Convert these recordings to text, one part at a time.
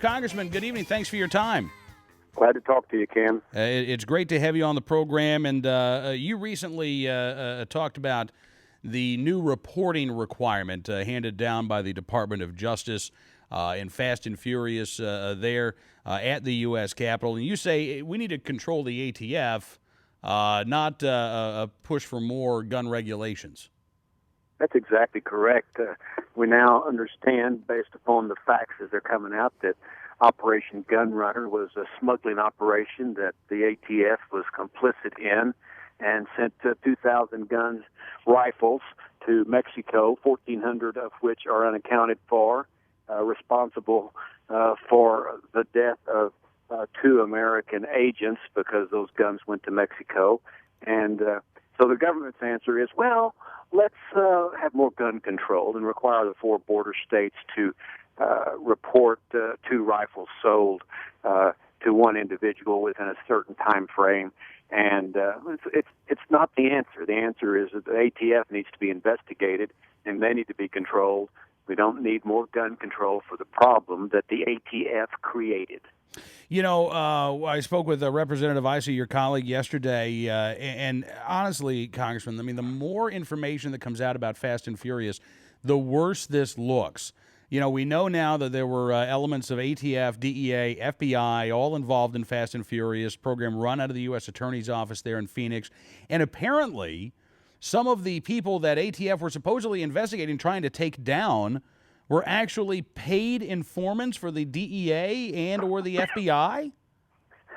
Congressman, good evening. Thanks for your time. Glad to talk to you, Cam. It's great to have you on the program, and you recently talked about the new reporting requirement handed down by the Department of Justice in Fast and Furious there at the U.S. Capitol. And you say we need to control the ATF, not a push for more gun regulations. That's exactly correct. We now understand, based upon the facts as they're coming out, that Operation Gunrunner was a smuggling operation that the ATF was complicit in and sent 2,000 guns, rifles to Mexico, 1,400 of which are unaccounted for, responsible for the death of 2 American agents because those guns went to Mexico. And so the government's answer is, well, let's have more gun control and require the 4 border states to report 2 rifles sold to one individual within a certain time frame. And it's not the answer. The answer is that the ATF needs to be investigated and they need to be controlled. We don't need more gun control for the problem that the ATF created. You know, I spoke with Representative Issa, your colleague, yesterday, and honestly, Congressman, I mean, the more information that comes out about Fast and Furious, the worse this looks. You know, we know now that there were elements of ATF, DEA, FBI, all involved in Fast and Furious, program run out of the U.S. Attorney's Office there in Phoenix. And apparently, some of the people that ATF were supposedly investigating, trying to take down, were actually paid informants for the DEA and or the FBI?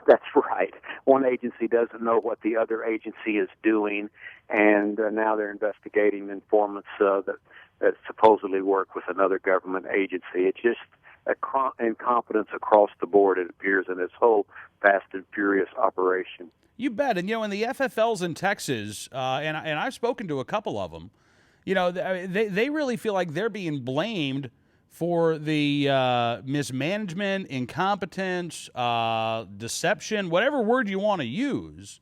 That's right. One agency doesn't know what the other agency is doing, and now they're investigating informants that supposedly work with another government agency. It's just incompetence across the board, it appears, in this whole Fast and Furious operation. You bet. And, you know, in the FFLs in Texas, and I've spoken to a couple of them, you know, they really feel like they're being blamed for the mismanagement, incompetence, deception, whatever word you want to use,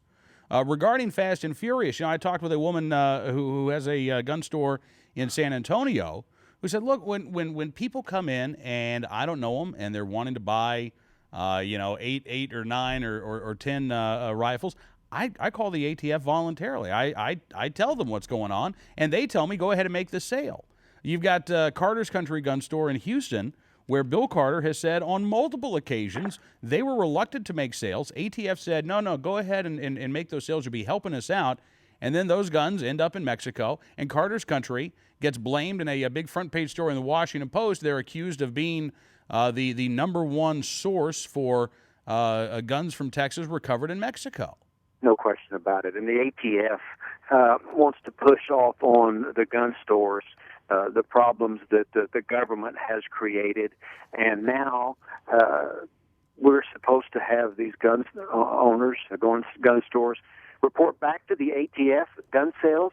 regarding Fast and Furious. You know, I talked with a woman who has a gun store in San Antonio who said, look, when people come in and I don't know them and they're wanting to buy, 8 or 9 or 10 rifles, I call the ATF voluntarily. I tell them what's going on, and they tell me, go ahead and make the sale. You've got Carter's Country Gun Store in Houston, where Bill Carter has said on multiple occasions they were reluctant to make sales. ATF said, no, go ahead and make those sales. You'll be helping us out. And then those guns end up in Mexico, and Carter's Country gets blamed in a big front-page story in the Washington Post. They're accused of being the number one source for guns from Texas recovered in Mexico. No question about it. And the ATF wants to push off on the gun stores the problems that the government has created. And now we're supposed to have these gun owners, gun stores, report back to the ATF gun sales.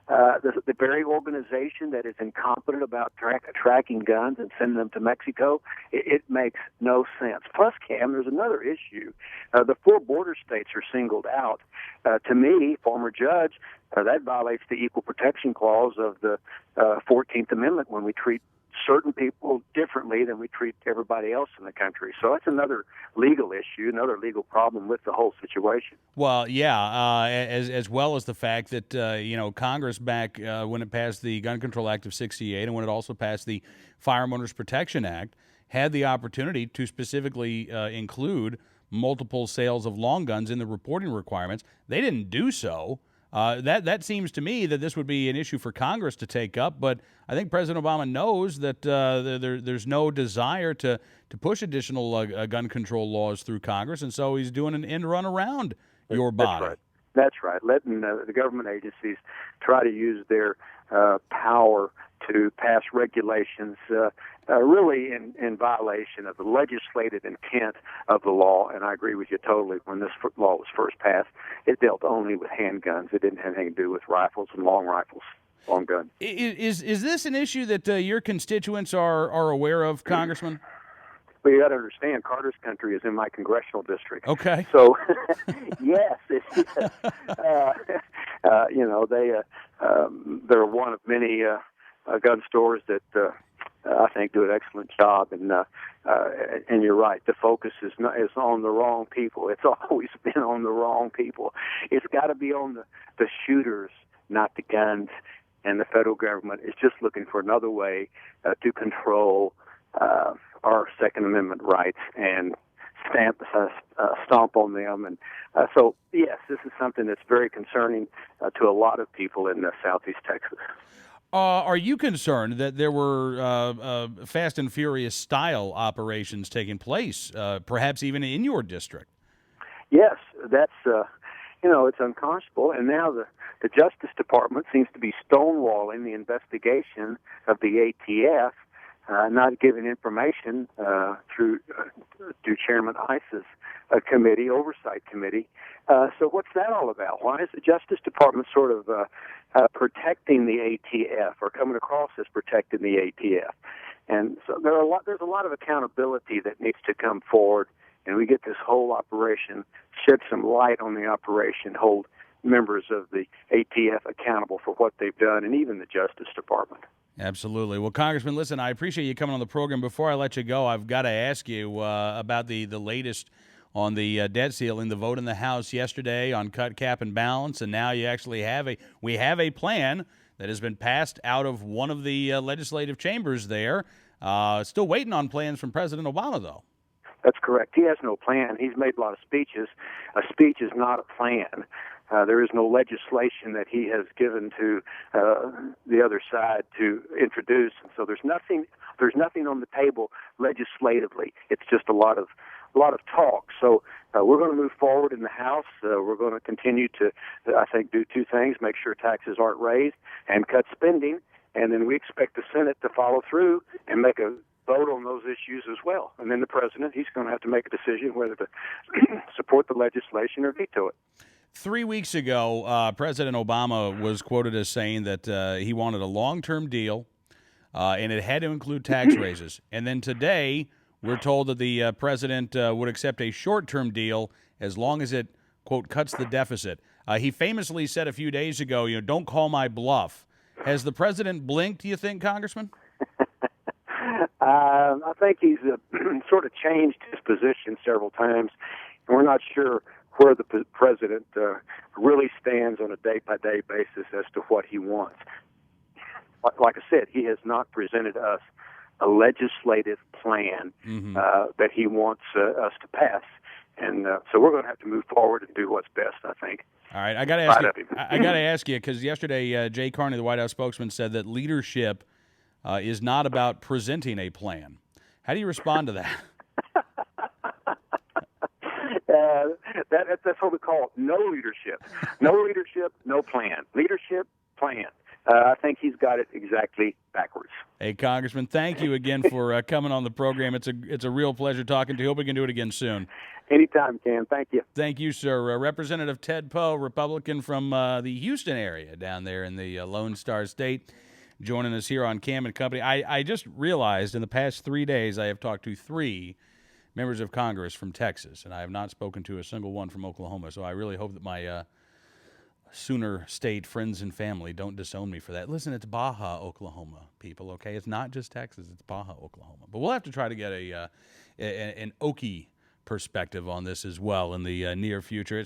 The very organization that is incompetent about tracking guns and sending them to Mexico, it makes no sense. Plus, Cam, there's another issue. The 4 border states are singled out. To me, former judge, that violates the Equal Protection Clause of the 14th Amendment when we treat certain people differently than we treat everybody else in the country. So that's another legal issue, another legal problem with the whole situation. Well, yeah, as well as the fact that, Congress back when it passed the Gun Control Act of 68 and when it also passed the Firearm Owners Protection Act, had the opportunity to specifically include multiple sales of long guns in the reporting requirements. They didn't do so. That seems to me that this would be an issue for Congress to take up, but I think President Obama knows that there's no desire to push additional gun control laws through Congress, and so he's doing an end run around your body. That's right. Letting the government agencies try to use their power to pass regulations really in violation of the legislative intent of the law. And I agree with you totally. When this law was first passed, it dealt only with handguns. It didn't have anything to do with rifles and long guns. Is this an issue that your constituents are aware of, Congressman? Well, you got to understand, Carter's Country is in my congressional district. Okay. So, yes, they're one of many gun stores that I think, do an excellent job. And you're right. The focus is on the wrong people. It's always been on the wrong people. It's got to be on the shooters, not the guns. And the federal government is just looking for another way to control our Second Amendment rights and stomp on them. And so, yes, this is something that's very concerning to a lot of people in Southeast Texas. Are you concerned that there were Fast and Furious style operations taking place, perhaps even in your district? Yes, that's it's unconscionable. And now the Justice Department seems to be stonewalling the investigation of the ATF, not giving information through Chairman Iss's oversight committee. So what's that all about? Why is the Justice Department sort of protecting the ATF, or coming across as protecting the ATF? And so there's a lot of accountability that needs to come forward, and we get this whole operation, shed some light on the operation, hold members of the ATF accountable for what they've done, and even the Justice Department. Absolutely. Well, Congressman, listen, I appreciate you coming on the program. Before I let you go, I've got to ask you about the latest on the debt ceiling, the vote in the House yesterday on cut, cap, and balance, and now you actually have a plan that has been passed out of one of the legislative chambers there. Still waiting on plans from President Obama, though. That's correct. He has no plan. He's made a lot of speeches. A speech is not a plan. There is no legislation that he has given to the other side to introduce, and so there's nothing on the table legislatively. It's just a lot of talk. So we're going to move forward in the House. We're going to continue to, I think, do two things: make sure taxes aren't raised and cut spending, and then we expect the Senate to follow through and make a vote on those issues as well. And then the president, he's going to have to make a decision whether to support the legislation or veto it. 3 weeks ago, President Obama was quoted as saying that he wanted a long-term deal, and it had to include tax raises. And then today, we're told that the president would accept a short-term deal as long as it, quote, cuts the deficit. He famously said a few days ago, don't call my bluff. Has the president blinked, do you think, Congressman? I think he's sort of changed his position several times, and we're not sure where the president really stands on a day-by-day basis as to what he wants. Like I said, he has not presented us a legislative plan that he wants us to pass, and so we're going to have to move forward and do what's best, I think. All right, I got to ask you because yesterday Jay Carney, the White House spokesman, said that leadership is not about presenting a plan. How do you respond to that? That's what we call it. No leadership. No leadership, no plan. Leadership, plan. I think he's got it exactly backwards. Hey, Congressman, thank you again for coming on the program. It's a real pleasure talking to you. Hope we can do it again soon. Anytime, Ken. Thank you. Thank you, sir. Representative Ted Poe, Republican from the Houston area down there in the Lone Star State, joining us here on Cam and Company. I just realized in the past 3 days I have talked to 3 members of Congress from Texas, and I have not spoken to a single one from Oklahoma, so I really hope that my Sooner State friends and family don't disown me for that. Listen, it's Baja, Oklahoma, people, okay? It's not just Texas, it's Baja, Oklahoma. But we'll have to try to get an Okie perspective on this as well in the near future.